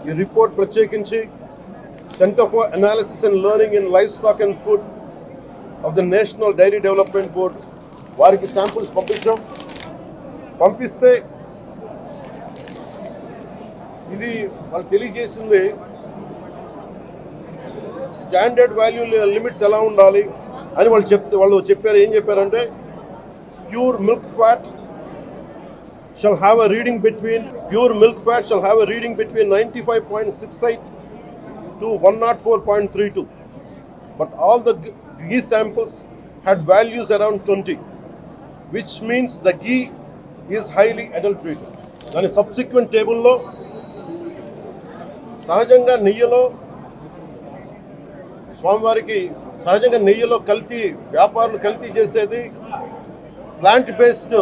ఈ రిపోర్ట్ ప్రత్యేకించి centre for analysis and learning in livestock and food of the national dairy development board వారికి samples పంపిస్తే ఇది వాళ్ళు తెలియజేసింది స్టాండర్డ్ వాల్యూ లిమిట్స్ ఎలా ఉండాలి అని వాళ్ళు చెప్పారు. ఏం చెప్పారంటే pure milk fat shall have a reading between 95.68 to 104.32, but all the ghee samples had values around 20, which means the ghee is highly adulterated. Then subsequent table lo సహజంగా నెయ్యిలో స్వామివారికి సహజంగా నెయ్యిలో కల్తీ వ్యాపారులు కల్తీ చేసేది ప్లాంట్ బేస్డ్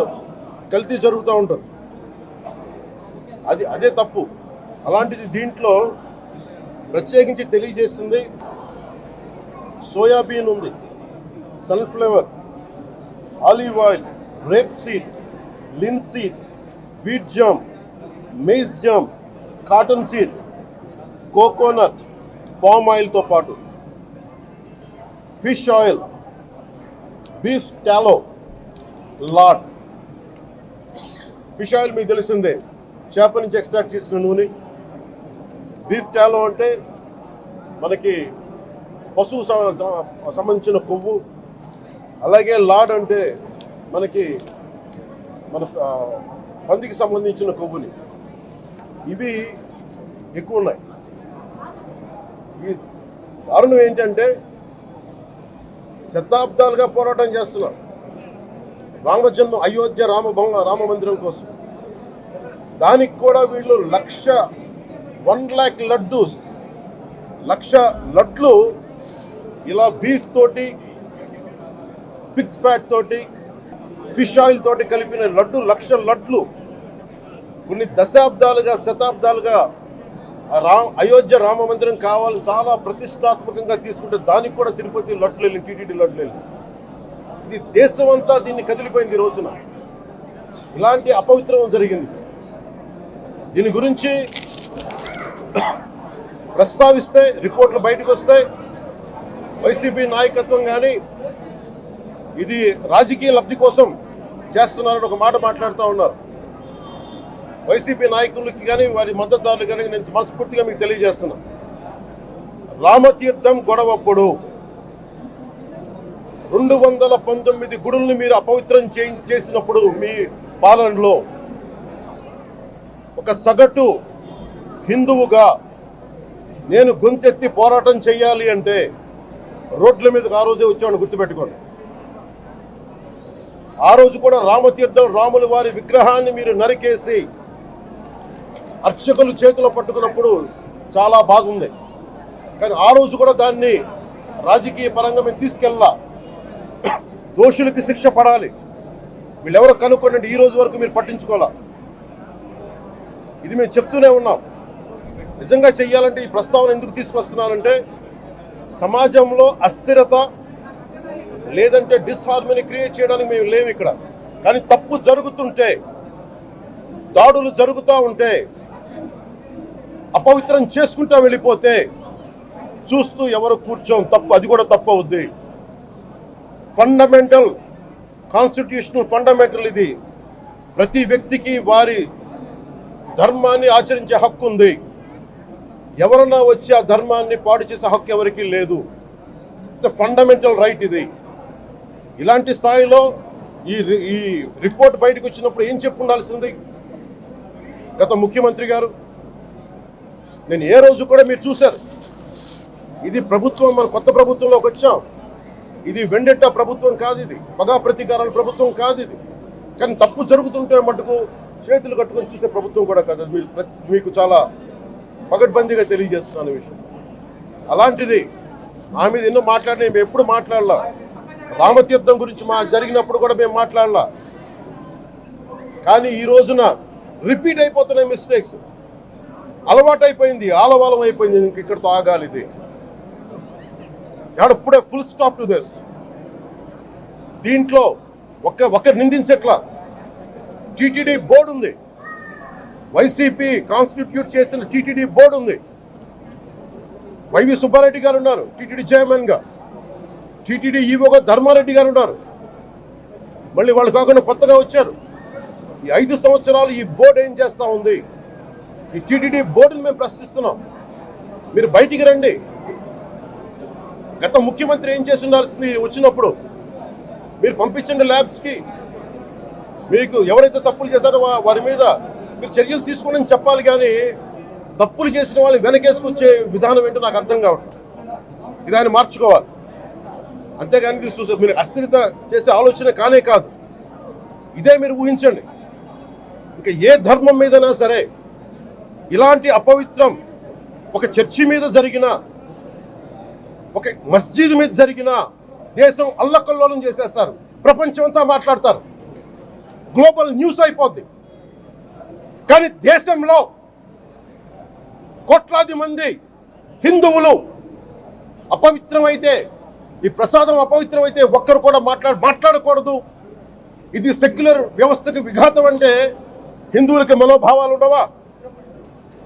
కల్తీ జరుగుతూ ఉంటుంది. అదే తప్పు. అలాంటిది దీంట్లో ప్రత్యేకించి తెలియజేసింది సోయాబీన్ ఉంది, sunflower, olive oil, rapeseed, linseed, wheat germ, maize germ, cottonseed, coconut, palm ఆయిల్తో పాటు fish oil, beef tallow, lard. Fish oil మీకు తెలిసిందే, చేప నుంచి ఎక్స్ట్రాక్ట్ చేసిన నూనె. బీఫ్ టాలో అంటే మనకి పశువు సంబంధించిన కొవ్వు. అలాగే లాడ్ అంటే మనకి మన పందికి సంబంధించిన కొవ్వుని. ఇవి ఎక్కువ ఉన్నాయి. ఈ దారుణం ఏంటంటే శతాబ్దాలుగా పోరాటం చేస్తున్నారు రామజన్మ అయోధ్య రామ మందిరం కోసం. దానికి కూడా వీళ్ళు 1,00,000 లక్ష లడ్లు ఇలా బీఫ్ తోటి, పిగ్ ఫ్యాట్ తోటి, ఫిష్ ఆయిల్ తోటి కలిపిన లక్ష లడ్లు కొన్ని దశాబ్దాలుగా శతాబ్దాలుగా అయోధ్య రామ మందిరం కావాలని చాలా ప్రతిష్టాత్మకంగా తీసుకుంటే దానికి కూడా తిరుపతి లడ్లు వెళ్ళి, టీటీడీ లడ్లు వెళ్ళి, ఇది దేశం అంతా దీన్ని కదిలిపోయింది. ఈ రోజున ఇలాంటి అపవిత్రం జరిగింది. దీని గురించి ప్రస్తావిస్తే రిపోర్ట్లు బయటకు వస్తాయి. వైసీపీ నాయకత్వం కానీ ఇది రాజకీయ లబ్ధి కోసం చేస్తున్నారని ఒక మాట మాట్లాడుతూ ఉన్నారు. వైసీపీ నాయకులకి కానీ వారి మద్దతుదారులు కానీ నేను మనస్ఫూర్తిగా మీకు తెలియజేస్తున్నా, రామతీర్థం గొడవప్పుడు 219 గుడుల్ని మీరు అపవిత్రం చేసినప్పుడు మీ పాలనలో ఒక సగటు హిందువుగా నేను గొంతెత్తి పోరాటం చేయాలి అంటే రోడ్ల మీదకి ఆ రోజే వచ్చామని గుర్తుపెట్టుకోండి. ఆ రోజు కూడా రామతీర్థం రాముల వారి విగ్రహాన్ని మీరు నరికేసి అర్చకులు చేతిలో పట్టుకున్నప్పుడు చాలా బాగుంది. కానీ ఆ రోజు కూడా దాన్ని రాజకీయ పరంగా మేము తీసుకెళ్ళా. దోషులకి శిక్ష పడాలి. వీళ్ళెవరో కనుక్కోండి, ఈ రోజు వరకు మీరు పట్టించుకోవాలా. ఇది మేము చెప్తూనే ఉన్నాం. నిజంగా చెయ్యాలంటే ఈ ప్రస్తావన ఎందుకు తీసుకొస్తున్నానంటే సమాజంలో అస్థిరత లేదంటే డిస్హార్మనీ క్రియేట్ చేయడానికి మేము లేవు ఇక్కడ. కానీ తప్పు జరుగుతుంటే, దాడులు జరుగుతూ ఉంటే, అపవిత్రం చేసుకుంటూ వెళ్ళిపోతే చూస్తూ ఎవరు కూర్చోం. తప్పు, అది కూడా తప్పు అవుద్ది. ఫండమెంటల్ కాన్స్టిట్యూషనల్ ఫండమెంటల్ ఇది. ప్రతి వ్యక్తికి వారి ధర్మాన్ని ఆచరించే హక్కు ఉంది. ఎవరన్నా వచ్చి ఆ ధర్మాన్ని పాడు చేసే హక్కు ఎవరికీ లేదు. ఇట్స్ ఎ ఫండమెంటల్ రైట్ ఇది. ఇలాంటి స్థాయిలో ఈ రిపోర్ట్ బయటకు వచ్చినప్పుడు ఏం చెప్పు ఉండాల్సింది గత ముఖ్యమంత్రి గారు? నేను ఏ రోజు కూడా మీరు చూశారు, ఇది ప్రభుత్వం, మన కొత్త ప్రభుత్వంలోకి వచ్చాం. ఇది వెండెట్టా ప్రభుత్వం కాదు, ఇది పగా ప్రతీకారాల ప్రభుత్వం కాదు ఇది. కానీ తప్పు జరుగుతుంటే మటుకు చేతులు కట్టుకొని చూసే ప్రభుత్వం కూడా కాదు. అది మీకు చాలా పగడ్బందీగా తెలియజేస్తున్నాను విషయం. అలాంటిది ఆ మీద ఎన్నో మాట్లాడినా మేము ఎప్పుడు మాట్లాడలా. రామతీర్థం గురించి జరిగినప్పుడు కూడా మేము మాట్లాడలా. కానీ ఈ రోజున రిపీట్ అయిపోతున్నాయి మిస్టేక్స్. అలవాటైపోయింది, ఆలవాలం అయిపోయింది. ఇంక ఇక్కడితో ఆగాలి. ఇది ఎప్పుడే ఫుల్ స్టాప్ టు దిస్. దీంట్లో ఒకరు నిందించట్లా. టీటీడీ బోర్డు ఉంది, వైసీపీ కాన్స్టిట్యూట్ చేసిన టీటీడీ బోర్డు ఉంది. వైవి సుబ్బారెడ్డి గారు ఉన్నారు టీటీడీ చైర్మన్గా, టీటీడీ ఈవోగా ధర్మారెడ్డి గారు ఉన్నారు. మళ్ళీ వాళ్ళు కాకుండా కొత్తగా వచ్చారు. ఈ 5 సంవత్సరాలు ఈ బోర్డు ఏం చేస్తూ ఉంది? ఈ టీటీడీ బోర్డుని మేము ప్రశ్నిస్తున్నాం. మీరు బయటికి రండి. గత ముఖ్యమంత్రి ఏం చేసి ఉండాల్సింది? వచ్చినప్పుడు మీరు పంపించండి ల్యాబ్స్కి. మీకు ఎవరైతే తప్పులు చేశారో వారి మీద మీరు చర్యలు తీసుకోండి అని చెప్పాలి. కానీ తప్పులు చేసిన వాళ్ళు వెనకేసుకొచ్చే విధానం ఏంటో నాకు అర్థం కావట్లేదు. ఇది ఆయన మార్చుకోవాలి. అంతేగాని మీరు అస్థిరత చేసే ఆలోచన కానే కాదు. ఇదే మీరు ఊహించండి. ఇంకా ఏ ధర్మం మీదైనా సరే ఇలాంటి అపవిత్రం ఒక చర్చి మీద జరిగిన, ఒక మస్జిద్ మీద జరిగిన దేశం అల్లకల్లోలం చేసేస్తారు. ప్రపంచం అంతా మాట్లాడతారు. గ్లోబల్ న్యూస్ అయిపోద్ది. కానీ దేశంలో కోట్లాది మంది హిందువులు అపవిత్రమైతే, ఈ ప్రసాదం అపవిత్రమైతే ఒక్కరు కూడా మాట్లాడకూడదు. ఇది సెక్యులర్ వ్యవస్థకు విఘాతం అంటే హిందువులకి మనోభావాలు ఉండవా?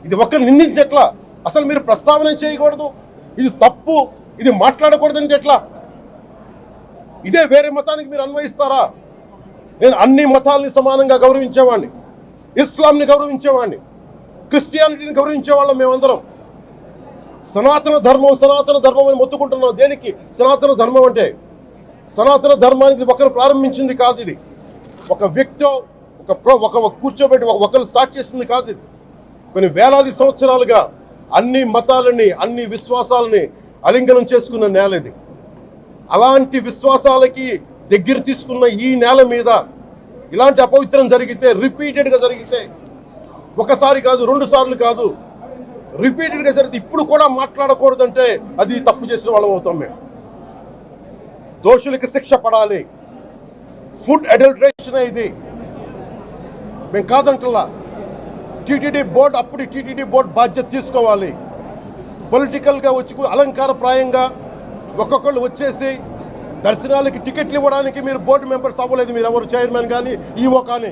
ఇది ఒక్కరు నిందించట్లా. అసలు మీరు ప్రస్తావన చేయకూడదు, ఇది తప్పు, ఇది మాట్లాడకూడదంటే ఎట్లా? ఇదే వేరే మతానికి మీరు అన్వయిస్తారా? నేను అన్ని మతాలని సమానంగా గౌరవించేవాడిని. ఇస్లాంని గౌరవించేవాడిని, క్రిస్టియానిటీని గౌరవించేవాళ్ళం మేమందరం. సనాతన ధర్మం అని మొత్తుకుంటున్నాం. దేనికి సనాతన ధర్మం అంటే? సనాతన ధర్మానికి ఒకరు ప్రారంభించింది కాదు. ఇది ఒక వ్యక్తి ఒక కూర్చోబెట్టి ఒకరు స్టార్ట్ చేసింది కాదు. ఇది కొన్ని వేలాది సంవత్సరాలుగా అన్ని మతాలని, అన్ని విశ్వాసాలని అలింగనం చేసుకున్న నేల ఇది. అలాంటి విశ్వాసాలకి దగ్గర తీసుకున్న ఈ నేల మీద ఇలాంటి అపవిత్రం జరిగితే, రిపీటెడ్గా జరిగితే, ఒకసారి కాదు 2 సార్లు కాదు, రిపీటెడ్గా జరిగితే ఇప్పుడు కూడా మాట్లాడకూడదంటే అది తప్పు చేసిన వాళ్ళం అవుతాం. మేము దోషులకి శిక్ష పడాలి. ఫుడ్ అడల్టరేషన్ ఇది మేము కాదంటలా. టీటీడీ బోర్డు అప్పుడు టీటీడీ బోర్డు బాధ్యత తీసుకోవాలి. పొలిటికల్గా వచ్చి అలంకారప్రాయంగా ఒక్కొక్కళ్ళు వచ్చేసి దర్శనాలకి టికెట్లు ఇవ్వడానికి మీరు బోర్డు మెంబర్స్ అవ్వలేదు. మీరు ఎవరు చైర్మన్ కానీ ఈవో కానీ.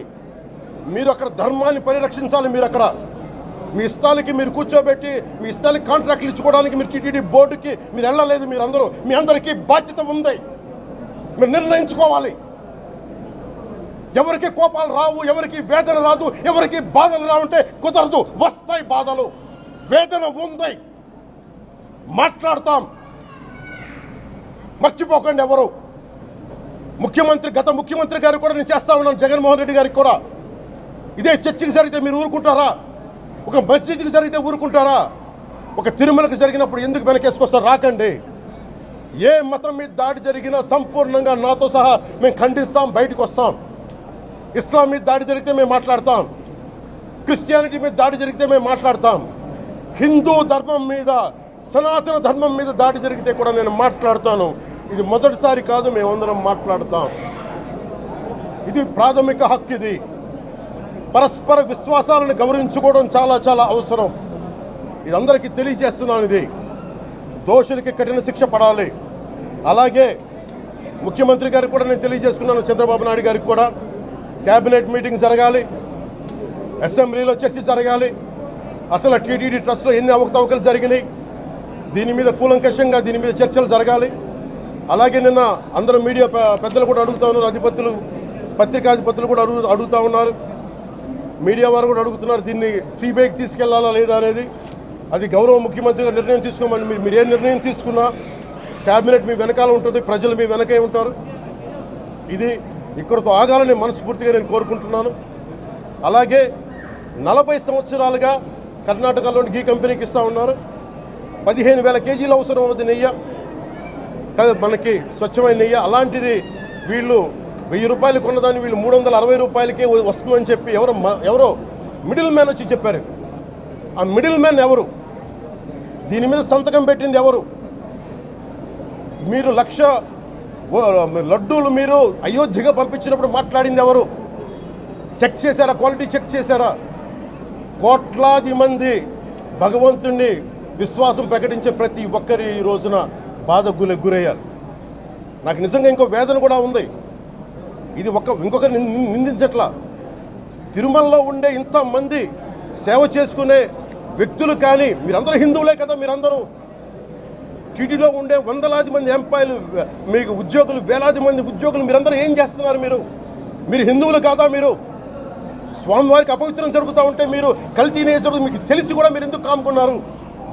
మీరు అక్కడ ధర్మాన్ని పరిరక్షించాలి. మీరు అక్కడ మీ ఇష్టాలకి మీరు కూర్చోబెట్టి మీ ఇష్టాలకి కాంట్రాక్ట్లు ఇచ్చుకోవడానికి మీరు టీటీడీ బోర్డుకి మీరు వెళ్ళలేదు. మీరు అందరూ, మీ అందరికీ బాధ్యత ఉంది. మీరు నిర్ణయించుకోవాలి. ఎవరికి కోపాలు రావు, ఎవరికి వేదన రాదు, ఎవరికి బాధలు రావుంటే కుదరదు. వస్తాయి బాధలు, వేదన ఉంది, మాట్లాడతాం. మర్చిపోకండి ఎవరు. గత ముఖ్యమంత్రి గారు కూడా నేను చేస్తా ఉన్నాను, జగన్మోహన్ రెడ్డి గారికి కూడా. ఇదే చర్చికి జరిగితే మీరు ఊరుకుంటారా? ఒక మసీదుకి జరిగితే ఊరుకుంటారా? ఒక తిరుమలకి జరిగినప్పుడు ఎందుకు వెనకేసుకొస్తారు? రాకండి. ఏ మతం మీద దాడి జరిగినా సంపూర్ణంగా నాతో సహా మేము ఖండిస్తాం, బయటకు వస్తాం. ఇస్లాం మీద దాడి జరిగితే మేము మాట్లాడతాం, క్రిస్టియానిటీ మీద దాడి జరిగితే మేము మాట్లాడతాం. హిందూ ధర్మం మీద, సనాతన ధర్మం మీద దాడి జరిగితే కూడా నేను మాట్లాడతాను. ఇది మొదటిసారి కాదు, మేమందరం మాట్లాడతాం. ఇది ప్రాథమిక హక్కు. ఇది పరస్పర విశ్వాసాలను గౌరవించుకోవడం చాలా చాలా అవసరం. ఇది అందరికీ తెలియజేస్తున్నాను. ఇది దోషులకి కఠిన శిక్ష పడాలి. అలాగే ముఖ్యమంత్రి గారికి కూడా నేను తెలియజేసుకున్నాను, చంద్రబాబు నాయుడు గారికి కూడా క్యాబినెట్ మీటింగ్ జరగాలి, అసెంబ్లీలో చర్చ జరగాలి. అసలు టీటీడీ ట్రస్ట్లో ఎన్ని అవకతవకలు జరిగినాయి, దీని మీద కూలంకషంగా దీని మీద చర్చలు జరగాలి. అలాగే నిన్న అందరూ మీడియా పెద్దలు కూడా అడుగుతూ ఉన్నారు, అధిపతులు, పత్రికాధిపతులు కూడా అడుగుతూ ఉన్నారు, మీడియా వారు కూడా అడుగుతున్నారు, దీన్ని సిబిఐకి తీసుకెళ్లాలా లేదా అనేది. అది గౌరవ ముఖ్యమంత్రి గారు నిర్ణయం తీసుకోమని. మీరు ఏ నిర్ణయం తీసుకున్నా క్యాబినెట్ మీ వెనకాల ఉంటుంది, ప్రజలు మీ వెనకే ఉంటారు. ఇది ఇక్కడితో ఆగాలని మనస్ఫూర్తిగా నేను కోరుకుంటున్నాను. అలాగే 40 సంవత్సరాలుగా కర్ణాటకలోని గీ కంపెనీకి ఇస్తూ ఉన్నారు. 15,000 కేజీలు అవసరం అవుతుంది నెయ్యి, మనకి స్వచ్ఛమైన నెయ్యి. అలాంటిది వీళ్ళు 1000 రూపాయలు కొన్నదాన్ని వీళ్ళు 360 రూపాయలకే వస్తుందని చెప్పి ఎవరో మిడిల్ మ్యాన్ వచ్చి చెప్పారు. ఆ మిడిల్ మ్యాన్ ఎవరు? దీని మీద సంతకం పెట్టింది ఎవరు? మీరు 1,00,000 లడ్డూలు మీరు అయోధ్యగా పంపించినప్పుడు మాట్లాడింది ఎవరు? చెక్ చేశారా? క్వాలిటీ చెక్ చేశారా? కోట్లాది మంది భగవంతుణ్ణి విశ్వాసం ప్రకటించే ప్రతి ఒక్కరి ఈ రోజున బాధకు గురయ్యారు. నాకు నిజంగా ఇంకో వేదన కూడా ఉంది. ఇది ఇంకొకరు నిందించట్లా. తిరుమలలో ఉండే ఇంతమంది సేవ చేసుకునే వ్యక్తులు కానీ మీరందరూ హిందువులే కదా. మీరందరూ టీటీడీలో ఉండే వందలాది మంది ఎంప్లాయీలు, మీకు ఉద్యోగులు, వేలాది మంది ఉద్యోగులు, మీరందరూ ఏం చేస్తున్నారు? మీరు హిందువులు కాదా? మీరు స్వామివారికి అపవిత్రం జరుగుతూ ఉంటే మీరు కల్తీ జరుగుతుంది మీకు తెలిసి కూడా మీరు ఎందుకు కాముకున్నారు?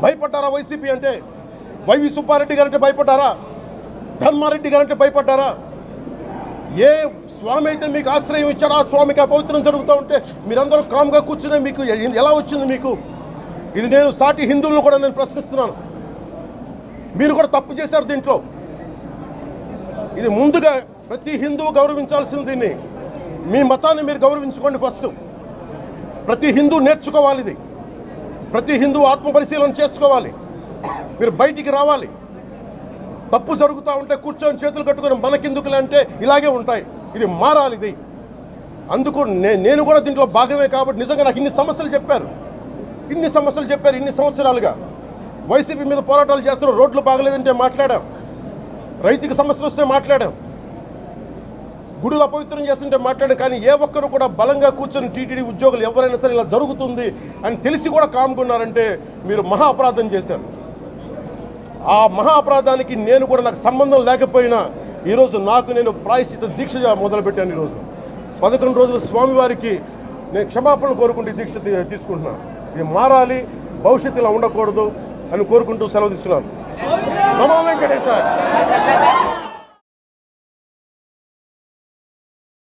భయపడ్డారా? వైసీపీ అంటే వైవి సుబ్బారెడ్డి గారంటే భయపడ్డారా? ధర్మారెడ్డి గారంటే భయపడ్డారా? ఏ స్వామి అయితే మీకు ఆశ్రయం ఇచ్చారో ఆ స్వామికి అపవిత్రం జరుగుతూ ఉంటే మీరందరూ కామ్గా కూర్చునే మీకు ఎలా వచ్చింది? మీకు ఇది నేను సాటి హిందువులను కూడా నేను ప్రశ్నిస్తున్నాను. మీరు కూడా తప్పు చేశారు దీంట్లో. ఇది ముందుగా ప్రతి హిందువు గౌరవించాల్సింది. దీన్ని మీ మతాన్ని మీరు గౌరవించుకోండి ఫస్ట్. ప్రతి హిందూ నేర్చుకోవాలి ఇది. ప్రతి హిందూ ఆత్మపరిశీలన చేసుకోవాలి. మీరు బయటికి రావాలి. తప్పు జరుగుతూ ఉంటే కూర్చొని చేతులు కట్టుకొని మనకెందుకులే అంటే ఇలాగే ఉంటాయి. ఇది మారాలి. ఇది అందుకు నేను కూడా దీంట్లో భాగమే. కాబట్టి నిజంగా నాకు ఇన్ని సమస్యలు చెప్పారు ఇన్ని సంవత్సరాలుగా. వైసీపీ మీద పోరాటాలు చేస్తున్న రోడ్లు బాగలేదంటే మాట్లాడాం, రైతుకి సమస్యలు వస్తే మాట్లాడాం, గుడులు అపవిత్రం చేస్తుంటే మాట్లాడాం. కానీ ఏ ఒక్కరు కూడా బలంగా కూర్చొని టీటీడీ ఉద్యోగులు ఎవరైనా సరే ఇలా జరుగుతుంది అని తెలిసి కూడా కామ్కున్నారంటే మీరు మహా అపరాధం చేశారు. ఆ మహా అపరాధానికి నేను కూడా నాకు సంబంధం లేకపోయినా ఈరోజు నేను ప్రాయశ్చిత దీక్ష మొదలుపెట్టాను. ఈరోజు 11 రోజులు స్వామివారికి నేను క్షమాపణలు కోరుకుంటూ ఈ దీక్ష తీసుకుంటున్నాను. ఇది మారాలి, భవిష్యత్తు ఇలా ఉండకూడదు అని కోరుకుంటూ సెలవు తీసుకున్నాను. నమో వెంకటేశ్వర.